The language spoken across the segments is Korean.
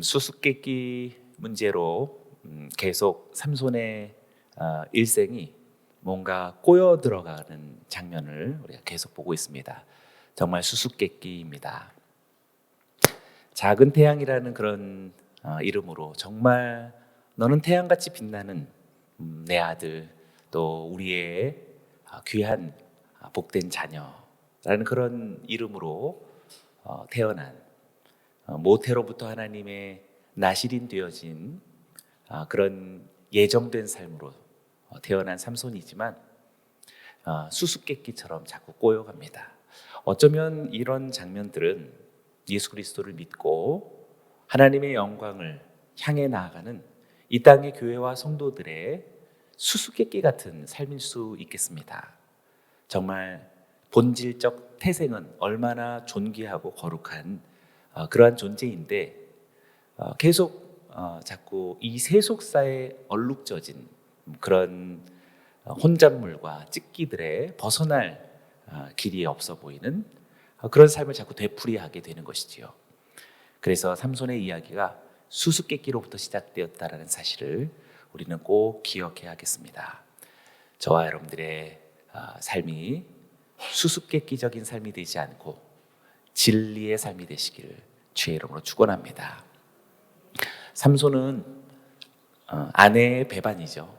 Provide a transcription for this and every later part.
수수께끼 문제로 계속 삼손의 일생이 뭔가 꼬여 들어가는 장면을 우리가 계속 보고 있습니다. 정말 수수께끼입니다. 작은 태양이라는 그런 이름으로 정말 너는 태양같이 빛나는 내 아들, 또 우리의 귀한 복된 자녀라는 그런 이름으로 태어난, 모태로부터 하나님의 나실인 되어진 그런 예정된 삶으로 태어난 삼손이지만 수수께끼처럼 자꾸 꼬여갑니다. 어쩌면 이런 장면들은 예수 그리스도를 믿고 하나님의 영광을 향해 나아가는 이 땅의 교회와 성도들의 수수께끼 같은 삶일 수 있겠습니다. 정말 본질적 태생은 얼마나 존귀하고 거룩한 그러한 존재인데 계속 자꾸 이 세속사에 얼룩져진 그런 혼잣물과 찌끼들에 벗어날 길이 없어 보이는 그런 삶을 자꾸 되풀이하게 되는 것이지요. 그래서 삼손의 이야기가 수수께끼로부터 시작되었다라는 사실을 우리는 꼭 기억해야겠습니다. 저와 여러분들의 삶이 수수께끼적인 삶이 되지 않고 진리의 삶이 되시기를 주의 이름으로 축원합니다. 삼손은 아내의 배반이죠.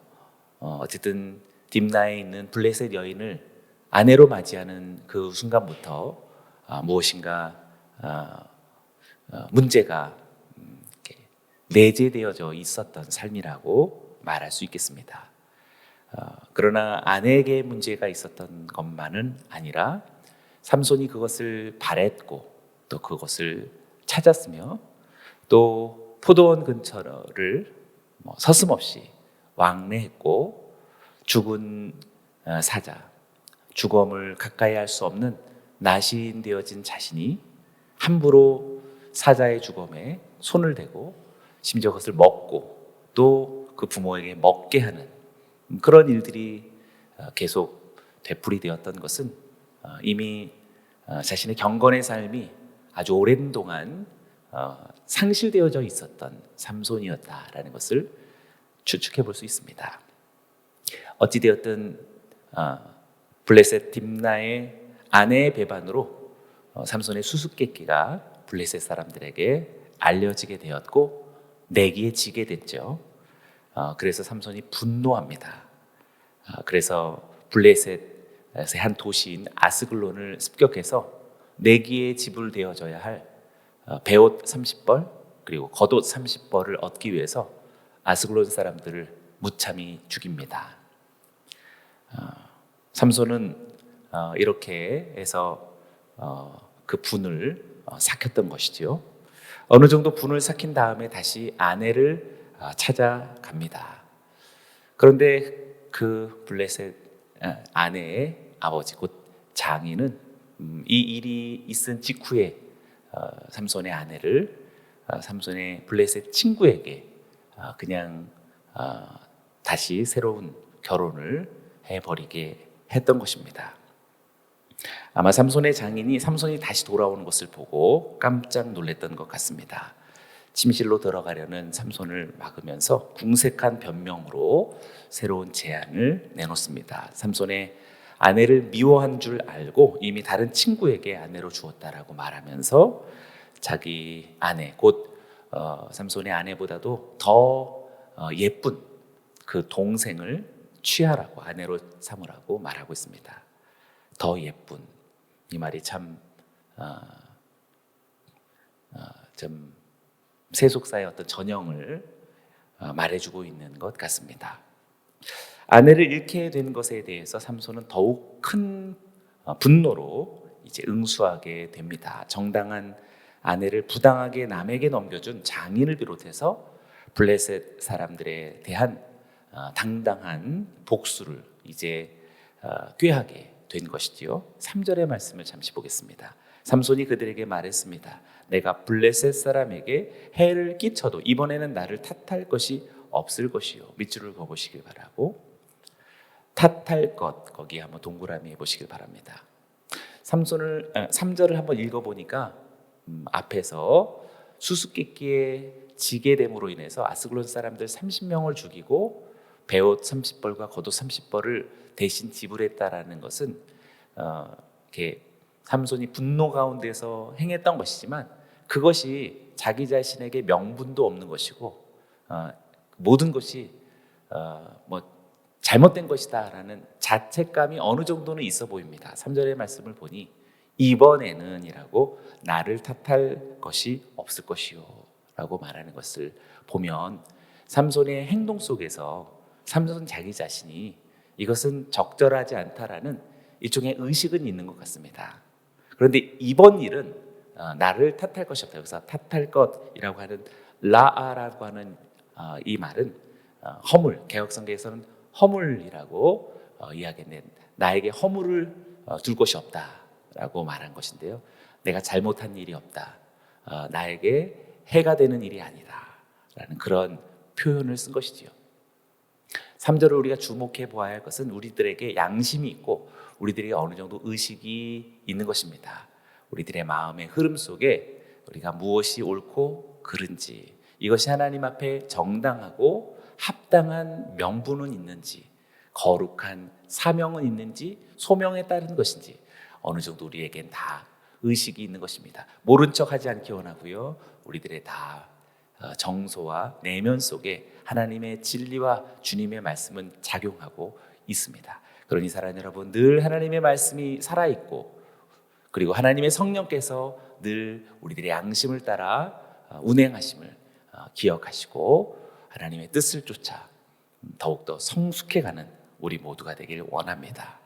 어쨌든 딤나에 있는 블레셋 여인을 아내로 맞이하는 그 순간부터 무엇인가 문제가 내재되어져 있었던 삶이라고 말할 수 있겠습니다. 그러나 아내에게 문제가 있었던 것만은 아니라 삼손이 그것을 바랬고 또 그것을 찾았으며 또 포도원 근처를 서슴없이 왕래했고 죽은 사자, 죽음을 가까이 할 수 없는 나시인 되어진 자신이 함부로 사자의 죽음에 손을 대고 심지어 그것을 먹고 또 그 부모에게 먹게 하는 그런 일들이 계속 되풀이되었던 것은 이미 자신의 경건의 삶이 아주 오랜 동안 상실되어져 있었던 삼손이었다라는 것을 추측해 볼 수 있습니다. 어찌되었든 블레셋 딥나의 아내의 배반으로 삼손의 수수께끼가 블레셋 사람들에게 알려지게 되었고 내기에 지게 됐죠. 그래서 삼손이 분노합니다. 그래서 블레셋의 한 도시인 아스글론을 습격해서 내기에 지불되어져야 할 베옷 30벌 그리고 겉옷 30벌을 얻기 위해서 아스글론 사람들을 무참히 죽입니다. 삼손은 이렇게 해서 그 분을 삭혔던 것이죠. 어느 정도 분을 삭힌 다음에 다시 아내를 찾아갑니다. 그런데 그 블레셋 아내의 아버지 곧 장인은 이 일이 있은 직후에 삼손의 아내를 삼손의 블레셋 친구에게 그냥 다시 새로운 결혼을 해버리게 했던 것입니다. 아마 삼손의 장인이 삼손이 다시 돌아오는 것을 보고 깜짝 놀랐던 것 같습니다. 침실로 들어가려는 삼손을 막으면서 궁색한 변명으로 새로운 제안을 내놓습니다. 삼손의 아내를 미워한 줄 알고 이미 다른 친구에게 아내로 주었다라고 말하면서 자기 아내 곧 삼손의 아내보다도 더 예쁜 그 동생을 취하라고 아내로 삼으라고 말하고 있습니다. 더 예쁜 이 말이 참 세속사의 어떤 전형을 말해주고 있는 것 같습니다. 아내를 잃게 된 것에 대해서 삼손은 더욱 큰 분노로 이제 응수하게 됩니다. 정당한 아내를 부당하게 남에게 넘겨준 장인을 비롯해서 블레셋 사람들에 대한 당당한 복수를 이제 꾀하게 된 것이지요. 3절의 말씀을 잠시 보겠습니다. 삼손이 그들에게 말했습니다. 내가 블레셋 사람에게 해를 끼쳐도 이번에는 나를 탓할 것이 없을 것이요. 밑줄을 그어보시길 바라고 탓할 것 거기에 한번 동그라미 해보시길 바랍니다. 3절을 한번 읽어보니까 앞에서 수수께끼에 지게 됨으로 인해서 아스글론 사람들 30명을 죽이고 베옷 30벌과 겉옷 30벌을 대신 지불했다라는 것은 이렇게 삼손이 분노 가운데서 행했던 것이지만 그것이 자기 자신에게 명분도 없는 것이고 모든 것이 뭐 잘못된 것이다라는 자책감이 어느 정도는 있어 보입니다. 3절의 말씀을 보니 이번에는 이라고 나를 탓할 것이 없을 것이요 라고 말하는 것을 보면 삼손의 행동 속에서 삼손 자기 자신이 이것은 적절하지 않다라는 일종의 의식은 있는 것 같습니다. 그런데 이번 일은 나를 탓할 것이 없다. 여기서 탓할 것이라고 하는 라아라고 하는 이 말은 허물, 개혁성경에서는 허물이라고 이야기했는데 나에게 허물을 둘 것이 없다라고 말한 것인데요. 내가 잘못한 일이 없다. 나에게 해가 되는 일이 아니다라는 그런 표현을 쓴 것이지요. 3절을 우리가 주목해 보아야 할 것은 우리들에게 양심이 있고 우리들에게 어느 정도 의식이 있는 것입니다. 우리들의 마음의 흐름 속에 우리가 무엇이 옳고 그른지, 이것이 하나님 앞에 정당하고 합당한 명분은 있는지, 거룩한 사명은 있는지, 소명에 따른 것인지 어느 정도 우리에겐 다 의식이 있는 것입니다. 모른 척하지 않기 원하고요. 우리들의 다 정서와 내면 속에 하나님의 진리와 주님의 말씀은 작용하고 있습니다. 그러니 사랑하는 여러분, 늘 하나님의 말씀이 살아있고 그리고 하나님의 성령께서 늘 우리들의 양심을 따라 운행하심을 기억하시고 하나님의 뜻을 쫓아 더욱더 성숙해가는 우리 모두가 되길 원합니다.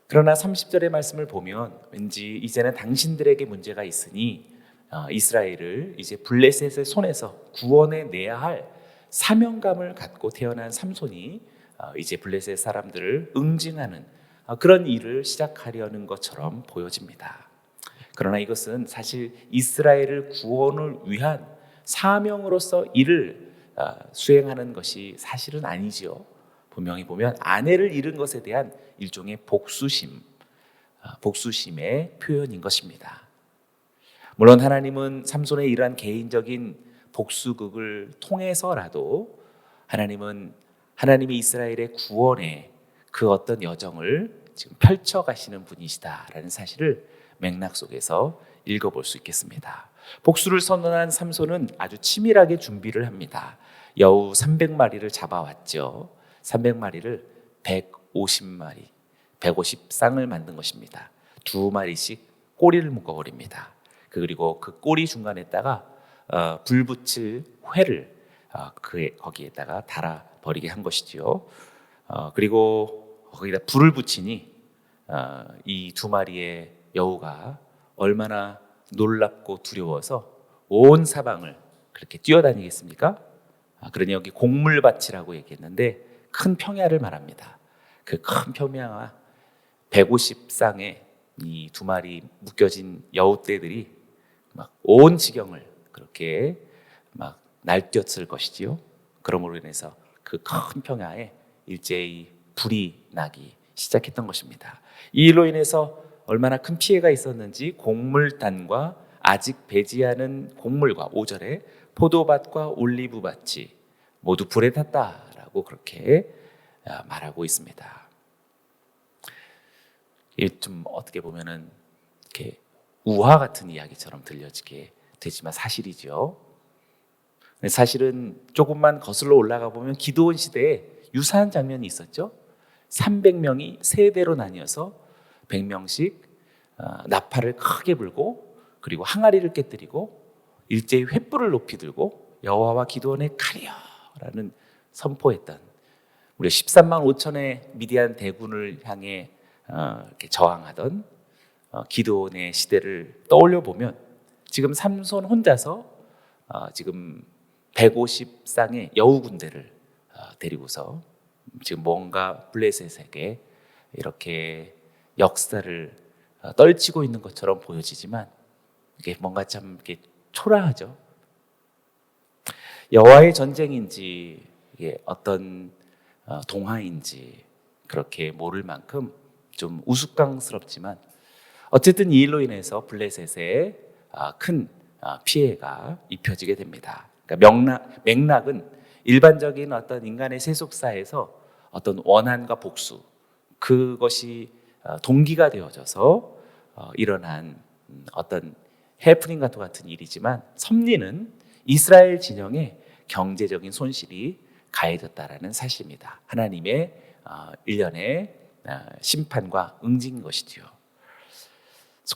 그러나 30절의 말씀을 보면 왠지 이제는 당신들에게 문제가 있으니 이스라엘을 이제 블레셋의 손에서 구원해내야 할 사명감을 갖고 태어난 삼손이 이제 블레셋 사람들을 응징하는 그런 일을 시작하려는 것처럼 보여집니다. 그러나 이것은 사실 이스라엘을 구원을 위한 사명으로서 일을 수행하는 것이 사실은 아니지요. 분명히 보면 아내를 잃은 것에 대한 일종의 복수심의 표현인 것입니다. 물론 하나님은 삼손의 이러한 개인적인 복수극을 통해서라도 하나님은 하나님이 이스라엘의 구원의 그 어떤 여정을 지금 펼쳐가시는 분이시다라는 사실을 맥락 속에서 읽어볼 수 있겠습니다. 복수를 선언한 삼손은 아주 치밀하게 준비를 합니다. 여우 300마리를 잡아왔죠. 300마리를 150마리, 150쌍을 만든 것입니다. 2마리씩 꼬리를 묶어버립니다. 그리고 그 꼬리 중간에다가 불 붙일 회를 거기에다가 달아버리게 한 것이지요. 그리고 거기다 불을 붙이니 이 2마리의 여우가 얼마나 놀랍고 두려워서 온 사방을 그렇게 뛰어다니겠습니까? 그러니 여기 곡물밭이라고 얘기했는데 큰 평야를 말합니다. 그 큰 평야와 150쌍의 이 2마리 묶여진 여우떼들이 막 온 지경을 그렇게 막 날뛰었을 것이지요. 그러므로 인해서 그 큰 평야에 일제히 불이 나기 시작했던 것입니다. 이 일로 인해서 얼마나 큰 피해가 있었는지 곡물단과 아직 배지 않은 곡물과 5절에 포도밭과 올리브밭이 모두 불에 탔다라고 그렇게 말하고 있습니다. 이게 좀 어떻게 보면은 이렇게 우화 같은 이야기처럼 들려지게 되지만 사실이죠. 사실은 조금만 거슬러 올라가 보면 기드온 시대에 유사한 장면이 있었죠. 300명이 세 대로 나뉘어서 100명씩 나팔을 크게 불고 그리고 항아리를 깨뜨리고 일제히 횃불을 높이 들고 여호와와 기드온의 칼이여라는 선포했던 우리 13만 5천의 미디안 대군을 향해 이렇게 저항하던 기드온의 시대를 떠올려 보면 지금 삼손 혼자서 지금 150쌍의 여우 군대를 데리고서 지금 뭔가 블레셋에게 이렇게 역사를 떨치고 있는 것처럼 보여지지만 이게 뭔가 참 이렇게 초라하죠. 여호와의 전쟁인지 이게 어떤 동화인지 그렇게 모를 만큼 좀 우스꽝스럽지만 어쨌든 이 일로 인해서 블레셋에 큰 피해가 입혀지게 됩니다. 그러니까 맥락은 일반적인 어떤 인간의 세속사에서 어떤 원한과 복수, 그것이 동기가 되어져서 일어난 어떤 해프닝과 같은 일이지만, 섭리는 이스라엘 진영의 경제적인 손실이 가해졌다라는 사실입니다. 하나님의 일련의 심판과 응징인 것이지요.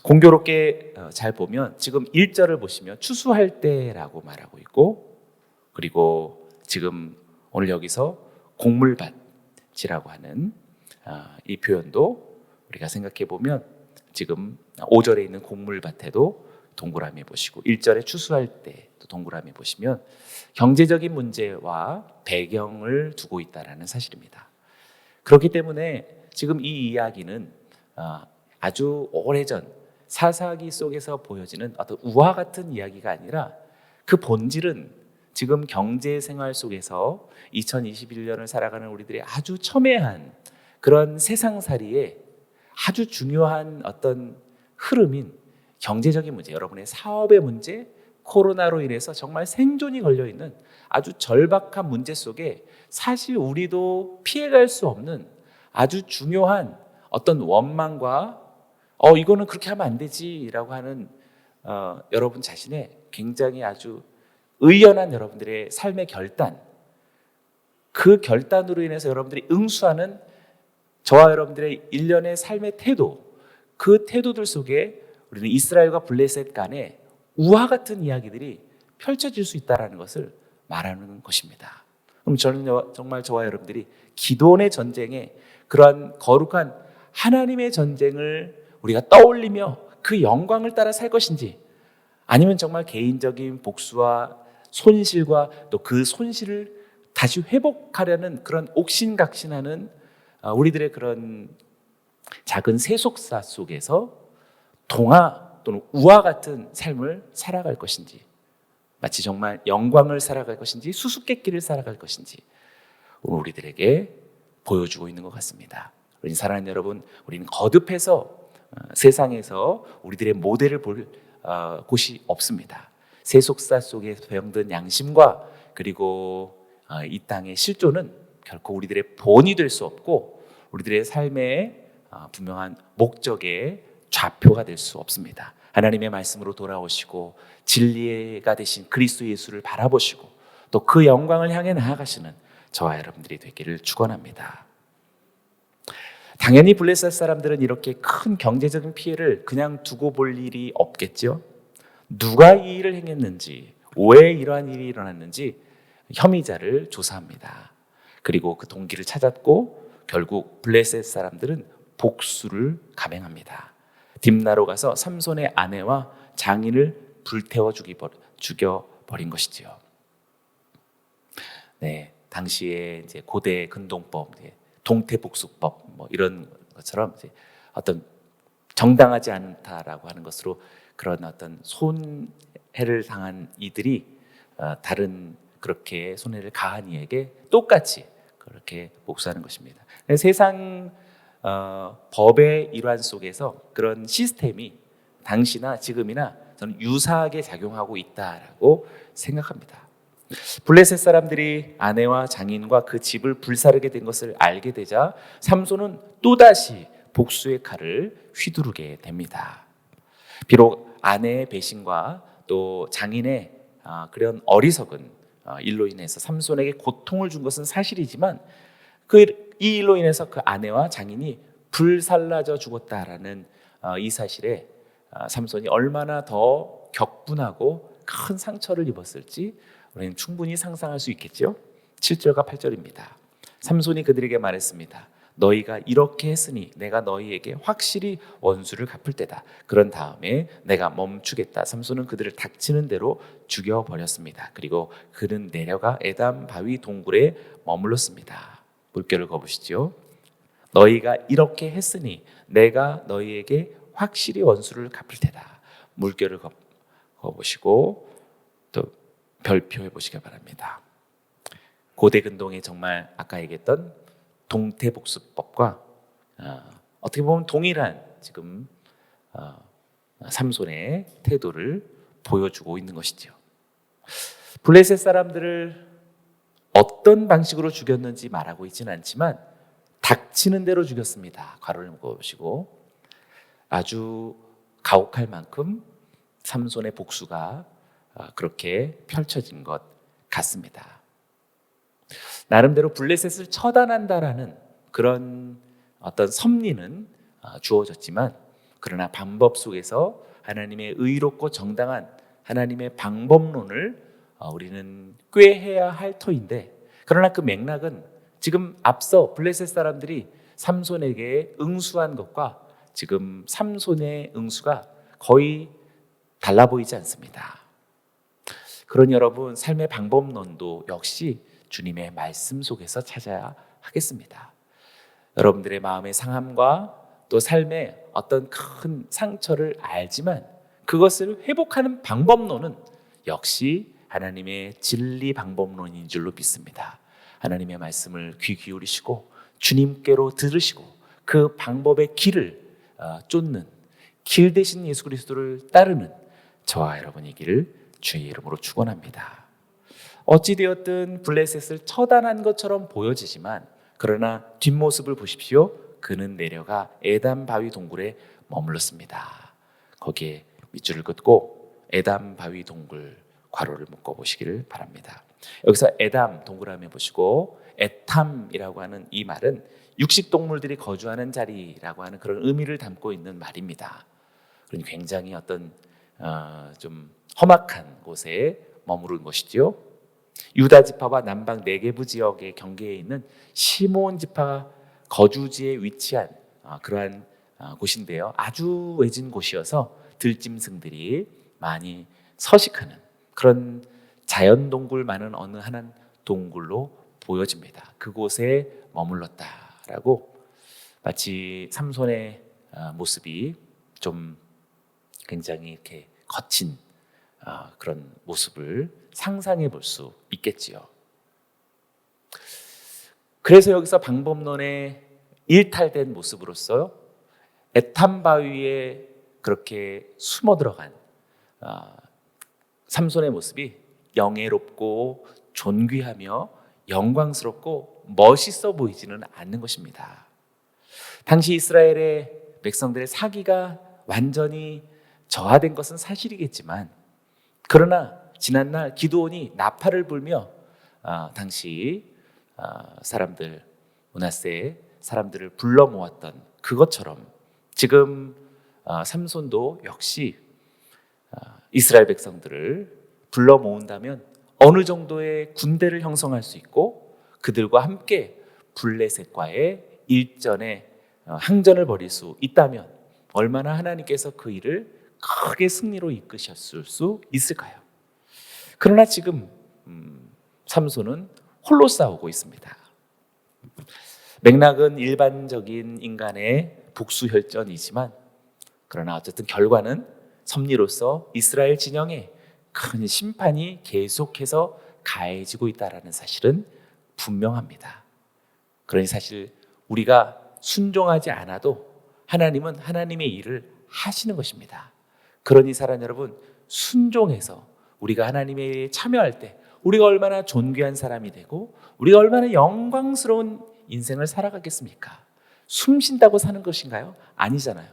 공교롭게 잘 보면 지금 1절을 보시면 추수할 때라고 말하고 있고, 그리고 지금 오늘 여기서 곡물밭이라고 하는 이 표현도 우리가 생각해 보면 지금 5절에 있는 곡물밭에도 동그라미 보시고 1절에 추수할 때도 동그라미 보시면 경제적인 문제와 배경을 두고 있다는 사실입니다. 그렇기 때문에 지금 이 이야기는 아주 오래전 사사기 속에서 보여지는 어떤 우화 같은 이야기가 아니라, 그 본질은 지금 경제 생활 속에서 2021년을 살아가는 우리들의 아주 첨예한 그런 세상살이에 아주 중요한 어떤 흐름인 경제적인 문제, 여러분의 사업의 문제, 코로나로 인해서 정말 생존이 걸려있는 아주 절박한 문제 속에 사실 우리도 피해갈 수 없는 아주 중요한 어떤 원망과 이거는 그렇게 하면 안 되지라고 하는 여러분 자신의 굉장히 아주 의연한 여러분들의 삶의 결단, 그 결단으로 인해서 여러분들이 응수하는 저와 여러분들의 일련의 삶의 태도, 그 태도들 속에 우리는 이스라엘과 블레셋 간의 우화 같은 이야기들이 펼쳐질 수 있다는 것을 말하는 것입니다. 그럼 저는 정말 저와 여러분들이 기도원의 전쟁에 그러한 거룩한 하나님의 전쟁을 우리가 떠올리며 그 영광을 따라 살 것인지, 아니면 정말 개인적인 복수와 손실과 또 그 손실을 다시 회복하려는 그런 옥신각신하는 우리들의 그런 작은 세속사 속에서 동화 또는 우화 같은 삶을 살아갈 것인지, 마치 정말 영광을 살아갈 것인지 수수께끼를 살아갈 것인지 우리들에게 보여주고 있는 것 같습니다. 우리 사랑하는 여러분, 우리는 거듭해서 세상에서 우리들의 모델을 볼 곳이 없습니다. 세속사 속에 배영든 양심과 그리고 이 땅의 실존은 결코 우리들의 본이 될 수 없고, 우리들의 삶의 분명한 목적의 좌표가 될 수 없습니다. 하나님의 말씀으로 돌아오시고 진리가 되신 그리스도 예수를 바라보시고 또 그 영광을 향해 나아가시는 저와 여러분들이 되기를 축원합니다. 당연히 블레셋 사람들은 이렇게 큰 경제적인 피해를 그냥 두고 볼 일이 없겠죠. 누가 이 일을 행했는지, 왜 이러한 일이 일어났는지 혐의자를 조사합니다. 그리고 그 동기를 찾았고 결국 블레셋 사람들은 복수를 감행합니다. 딥나로 가서 삼손의 아내와 장인을 불태워 죽여버린 것이지요. 네, 당시에 이제 고대 근동법, 동태복수법 이런 것처럼 이제 어떤 정당하지 않다라고 하는 것으로 그런 어떤 손해를 당한 이들이 다른 그렇게 손해를 가한 이에게 똑같이 그렇게 복수하는 것입니다. 세상 법의 일환 속에서 그런 시스템이 당시나 지금이나 저는 유사하게 작용하고 있다라고 생각합니다. 블레셋 사람들이 아내와 장인과 그 집을 불사르게 된 것을 알게 되자 삼손은 또다시 복수의 칼을 휘두르게 됩니다. 비록 아내의 배신과 또 장인의 그런 어리석은 일로 인해서 삼손에게 고통을 준 것은 사실이지만, 이 일로 인해서 그 아내와 장인이 불살라져 죽었다라는 이 사실에 삼손이 얼마나 더 격분하고 큰 상처를 입었을지 우리는 충분히 상상할 수 있겠죠. 7절과 8절입니다. 삼손이 그들에게 말했습니다. 너희가 이렇게 했으니 내가 너희에게 확실히 원수를 갚을 때다. 그런 다음에 내가 멈추겠다. 삼손은 그들을 닥치는 대로 죽여버렸습니다. 그리고 그는 내려가 에담 바위 동굴에 머물렀습니다. 물결을 거보시죠. 너희가 이렇게 했으니 내가 너희에게 확실히 원수를 갚을 테다. 물결을 거보시고 또 별표해 보시기 바랍니다. 고대 근동에 정말 아까 얘기했던 동태복수법과 어떻게 보면 동일한 지금 삼손의 태도를 보여주고 있는 것이죠. 블레셋 사람들을 어떤 방식으로 죽였는지 말하고 있지는 않지만 닥치는 대로 죽였습니다. 괄호를 묶어보시고 아주 가혹할 만큼 삼손의 복수가 그렇게 펼쳐진 것 같습니다. 나름대로 블레셋을 처단한다라는 그런 어떤 섭리는 주어졌지만 그러나 방법 속에서 하나님의 의롭고 정당한 하나님의 방법론을 우리는 꾀해야 할 터인데 그러나 그 맥락은 지금 앞서 블레셋 사람들이 삼손에게 응수한 것과 지금 삼손의 응수가 거의 달라 보이지 않습니다. 그러니 여러분 삶의 방법론도 역시 주님의 말씀 속에서 찾아야 하겠습니다. 여러분들의 마음의 상함과 또 삶의 어떤 큰 상처를 알지만 그것을 회복하는 방법론은 역시 하나님의 진리 방법론인 줄로 믿습니다. 하나님의 말씀을 귀 기울이시고 주님께로 들으시고 그 방법의 길을 쫓는 길 대신 예수 그리스도를 따르는 저와 여러분이기를 주의 이름으로 축원합니다. 어찌되었든 블레셋을 처단한 것처럼 보여지지만 그러나 뒷모습을 보십시오. 그는 내려가 에담 바위 동굴에 머물렀습니다. 거기에 밑줄을 긋고 에담 바위 동굴 괄호를 묶어 보시기를 바랍니다. 여기서 에담 동그라미 보시고 에탐이라고 하는 이 말은 육식동물들이 거주하는 자리라고 하는 그런 의미를 담고 있는 말입니다. 그러니 굉장히 어떤 좀 험악한 곳에 머무른 것이죠. 유다 지파와 남방 네게부 지역의 경계에 있는 시몬 지파 거주지에 위치한 그러한 곳인데요. 아주 외진 곳이어서 들짐승들이 많이 서식하는 그런 자연동굴 많은 어느 한 동굴로 보여집니다. 그곳에 머물렀다라고 마치 삼손의 모습이 좀 굉장히 이렇게 거친 그런 모습을 상상해 볼 수 있겠지요. 그래서 여기서 방법론의 일탈된 모습으로서 에탐 바위에 그렇게 숨어 들어간 삼손의 모습이 영예롭고 존귀하며 영광스럽고 멋있어 보이지는 않는 것입니다. 당시 이스라엘의 백성들의 사기가 완전히 저하된 것은 사실이겠지만 그러나 지난날 기드온이 나팔을 불며 당시 사람들 므낫세 사람들을 불러 모았던 그것처럼 지금 삼손도 역시 이스라엘 백성들을 불러 모은다면 어느 정도의 군대를 형성할 수 있고 그들과 함께 블레셋과의 일전에 항전을 벌일 수 있다면 얼마나 하나님께서 그 일을 크게 승리로 이끄셨을 수 있을까요? 그러나 지금 삼손은 홀로 싸우고 있습니다. 맥락은 일반적인 인간의 복수혈전이지만 그러나 어쨌든 결과는 섭리로서 이스라엘 진영에 큰 심판이 계속해서 가해지고 있다는 사실은 분명합니다. 그러니 사실 우리가 순종하지 않아도 하나님은 하나님의 일을 하시는 것입니다. 그러니 사랑하는 여러분, 순종해서 우리가 하나님의 일에 참여할 때 우리가 얼마나 존귀한 사람이 되고 우리가 얼마나 영광스러운 인생을 살아가겠습니까? 숨 쉰다고 사는 것인가요? 아니잖아요.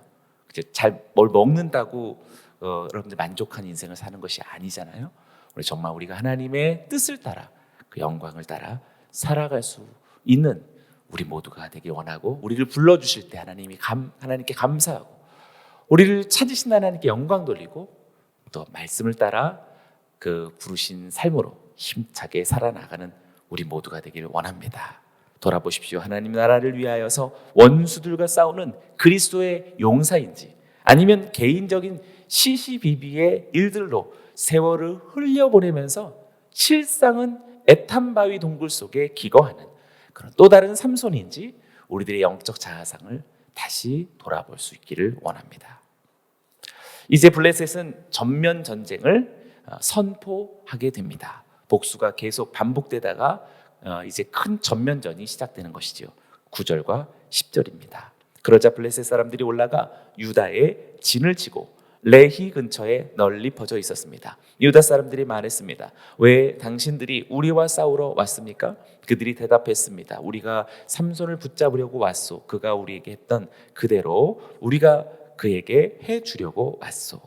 잘 뭘 먹는다고 여러분들 만족한 인생을 사는 것이 아니잖아요. 우리 정말 우리가 하나님의 뜻을 따라 그 영광을 따라 살아갈 수 있는 우리 모두가 되길 원하고 우리를 불러주실 때 하나님께 감사하고 우리를 찾으신 하나님께 영광 돌리고 또 말씀을 따라 그 부르신 삶으로 힘차게 살아나가는 우리 모두가 되기를 원합니다. 돌아보십시오. 하나님 나라를 위하여서 원수들과 싸우는 그리스도의 용사인지 아니면 개인적인 시시비비의 일들로 세월을 흘려보내면서 실상은 에탐바위 동굴 속에 기거하는 그런 또 다른 삼손인지 우리들의 영적 자아상을 다시 돌아볼 수 있기를 원합니다. 이제 블레셋은 전면 전쟁을 선포하게 됩니다. 복수가 계속 반복되다가 이제 큰 전면전이 시작되는 것이죠. 9절과 10절입니다. 그러자 블레셋 사람들이 올라가 유다에 진을 치고 레히 근처에 널리 퍼져 있었습니다. 유다 사람들이 말했습니다. 왜 당신들이 우리와 싸우러 왔습니까? 그들이 대답했습니다. 우리가 삼손을 붙잡으려고 왔소. 그가 우리에게 했던 그대로 우리가 그에게 해주려고 왔소.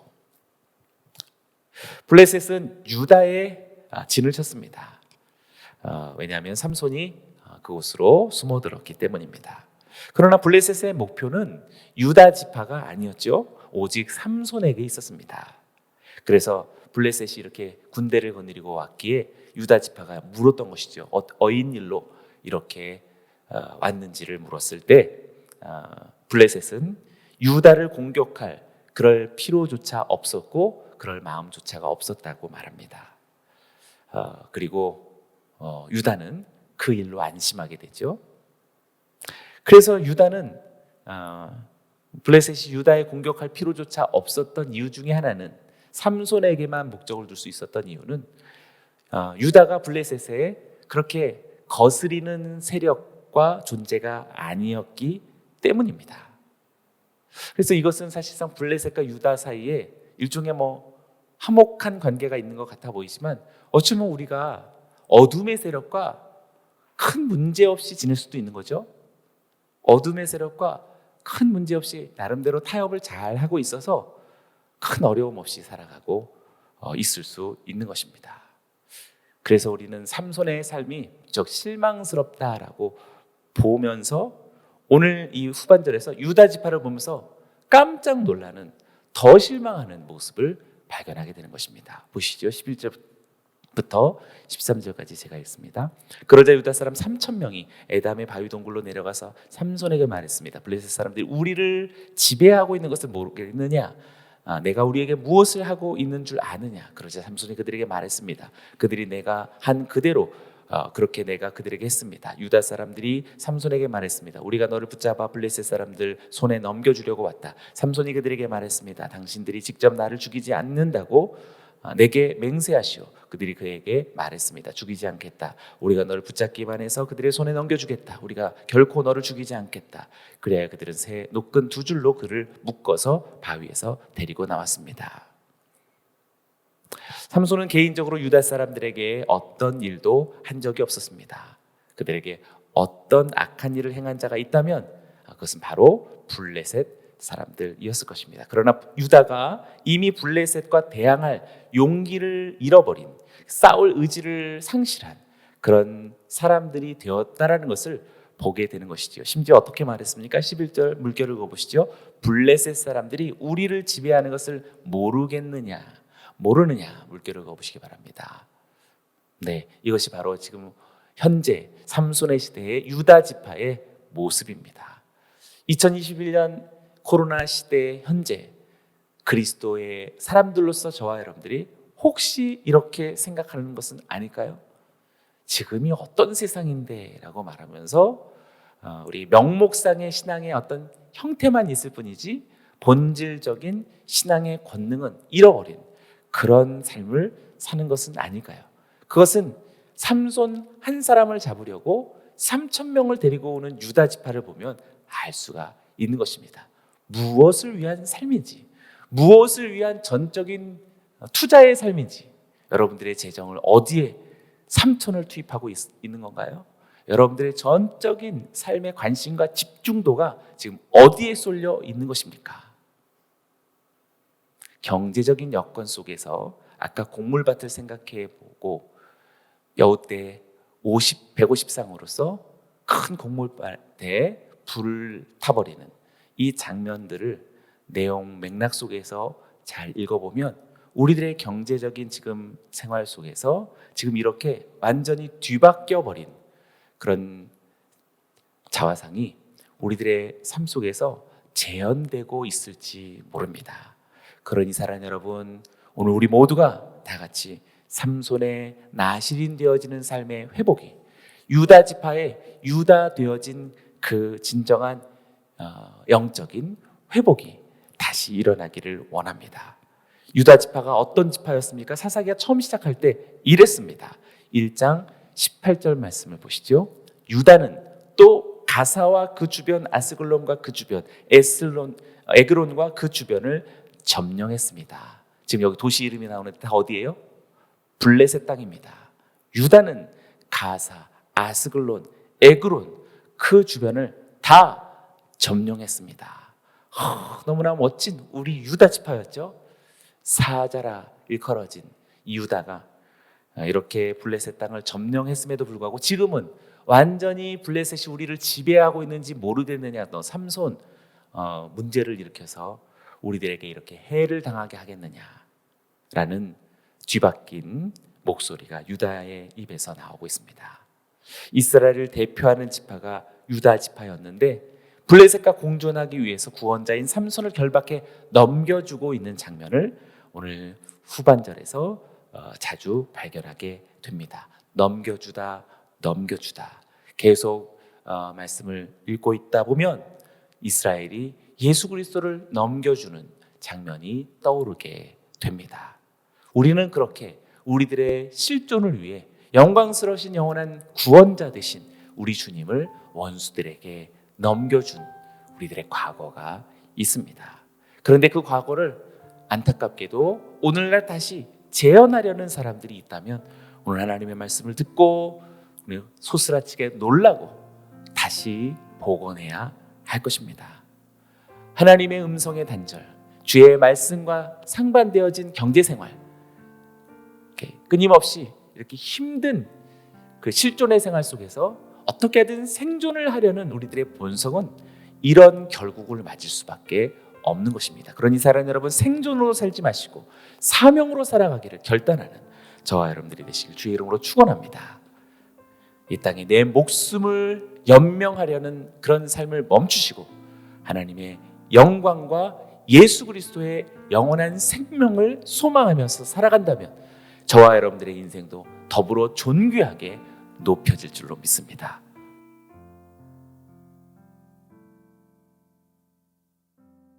블레셋은 유다의 진을 쳤습니다. 왜냐하면 삼손이 그곳으로 숨어들었기 때문입니다. 그러나 블레셋의 목표는 유다 지파가 아니었죠. 오직 삼손에게 있었습니다. 그래서 블레셋이 이렇게 군대를 거느리고 왔기에 유다 지파가 물었던 것이죠. 어인 일로 이렇게 왔는지를 물었을 때 블레셋은 유다를 공격할 그럴 필요조차 없었고 그럴 마음조차가 없었다고 말합니다. 그리고 유다는 그 일로 안심하게 되죠. 그래서 유다는 블레셋이 유다에 공격할 필요조차 없었던 이유 중에 하나는 삼손에게만 목적을 둘 수 있었던 이유는 유다가 블레셋에 그렇게 거스리는 세력과 존재가 아니었기 때문입니다. 그래서 이것은 사실상 블레셋과 유다 사이에 일종의 화목한 관계가 있는 것 같아 보이지만 어쩌면 우리가 어둠의 세력과 큰 문제 없이 지낼 수도 있는 거죠. 어둠의 세력과 큰 문제 없이 나름대로 타협을 잘 하고 있어서 큰 어려움 없이 살아가고 있을 수 있는 것입니다. 그래서 우리는 삼손의 삶이 무척 실망스럽다라고 보면서 오늘 이 후반절에서 유다 지파를 보면서 깜짝 놀라는 더 실망하는 모습을 발견하게 되는 것입니다. 보시죠. 11절부터 13절까지 제가 읽습니다. 그러자 유다 사람 3,000명이 에담의 바위 동굴로 내려가서 삼손에게 말했습니다. 블레셋 사람들이 우리를 지배하고 있는 것을 모르겠느냐? 내가 우리에게 무엇을 하고 있는 줄 아느냐? 그러자 삼손이 그들에게 말했습니다. 그들이 내가 한 그대로 그렇게 내가 그들에게 했습니다. 유다 사람들이 삼손에게 말했습니다. 우리가 너를 붙잡아 블레셋 사람들 손에 넘겨주려고 왔다. 삼손이 그들에게 말했습니다. 당신들이 직접 나를 죽이지 않는다고 내게 맹세하시오. 그들이 그에게 말했습니다. 죽이지 않겠다. 우리가 너를 붙잡기만 해서 그들의 손에 넘겨주겠다. 우리가 결코 너를 죽이지 않겠다. 그래야 그들은 새 노끈 2줄로 그를 묶어서 바위에서 데리고 나왔습니다. 삼손은 개인적으로 유다 사람들에게 어떤 일도 한 적이 없었습니다. 그들에게 어떤 악한 일을 행한 자가 있다면 그것은 바로 블레셋 사람들이었을 것입니다. 그러나 유다가 이미 블레셋과 대항할 용기를 잃어버린, 싸울 의지를 상실한 그런 사람들이 되었다라는 것을 보게 되는 것이죠. 심지어 어떻게 말했습니까? 11절 물결을 읽어보시죠. 블레셋 사람들이 우리를 지배하는 것을 모르느냐 물결을 읽어보시기 바랍니다. 네, 이것이 바로 지금 현재 삼손의 시대의 유다 지파의 모습입니다. 2021년 코로나 시대의 현재 그리스도의 사람들로서 저와 여러분들이 혹시 이렇게 생각하는 것은 아닐까요? 지금이 어떤 세상인데 라고 말하면서 우리 명목상의 신앙의 어떤 형태만 있을 뿐이지 본질적인 신앙의 권능은 잃어버린 그런 삶을 사는 것은 아닐까요? 그것은 삼손 한 사람을 잡으려고 3,000명을 데리고 오는 유다 지파를 보면 알 수가 있는 것입니다. 무엇을 위한 삶인지, 무엇을 위한 전적인 투자의 삶인지, 여러분들의 재정을 어디에 3,000을 투입하고 있는 건가요? 여러분들의 전적인 삶의 관심과 집중도가 지금 어디에 쏠려 있는 것입니까? 경제적인 여건 속에서 아까 곡물밭을 생각해 보고 여우때 150쌍으로서 큰 곡물밭에 불을 타버리는 이 장면들을 내용 맥락 속에서 잘 읽어보면 우리들의 경제적인 지금 생활 속에서 지금 이렇게 완전히 뒤바뀌어 버린 그런 자화상이 우리들의 삶 속에서 재현되고 있을지 모릅니다. 그러니 사랑하는 여러분, 오늘 우리 모두가 다 같이 삼손의 나실인 되어지는 삶의 회복이 유다 지파의 유다 되어진 그 진정한 영적인 회복이 다시 일어나기를 원합니다. 유다 지파가 어떤 지파였습니까? 사사기가 처음 시작할 때 이랬습니다. 1장 18절 말씀을 보시죠. 유다는 또 가사와 그 주변, 아스글론과 그 주변, 에그론과 그 주변을 점령했습니다. 지금 여기 도시 이름이 나오는데 다 어디예요? 블레셋 땅입니다. 유다는 가사, 아스글론, 에그론 그 주변을 다 점령했습니다. 너무나 멋진 우리 유다 지파였죠. 사자라 일컬어진 이 유다가 이렇게 블레셋 땅을 점령했음에도 불구하고 지금은 완전히 블레셋이 우리를 지배하고 있는지 모르겠느냐, 너 삼손 문제를 일으켜서 우리들에게 이렇게 해를 당하게 하겠느냐라는 뒤바뀐 목소리가 유다의 입에서 나오고 있습니다. 이스라엘을 대표하는 지파가 유다 지파였는데 블레셋과 공존하기 위해서 구원자인 삼손을 결박해 넘겨주고 있는 장면을 오늘 후반절에서 자주 발견하게 됩니다. 넘겨주다, 넘겨주다. 계속 말씀을 읽고 있다 보면 이스라엘이 예수 그리스도를 넘겨주는 장면이 떠오르게 됩니다. 우리는 그렇게 우리들의 실존을 위해 영광스러우신 영원한 구원자 되신 우리 주님을 원수들에게 넘겨준 우리들의 과거가 있습니다. 그런데 그 과거를 안타깝게도 오늘날 다시 재현하려는 사람들이 있다면 오늘 하나님의 말씀을 듣고 소스라치게 놀라고 다시 복원해야 할 것입니다. 하나님의 음성의 단절, 주의 말씀과 상반되어진 경제생활, 끊임없이 이렇게 힘든 그 실존의 생활 속에서 어떻게든 생존을 하려는 우리들의 본성은 이런 결국을 맞을 수밖에 없는 것입니다. 그러니 사랑하는 여러분, 생존으로 살지 마시고 사명으로 살아가기를 결단하는 저와 여러분들이 되시길 주의 이름으로 축원합니다. 이 땅에 내 목숨을 연명하려는 그런 삶을 멈추시고 하나님의 영광과 예수 그리스도의 영원한 생명을 소망하면서 살아간다면 저와 여러분들의 인생도 더불어 존귀하게 높여질 줄로 믿습니다.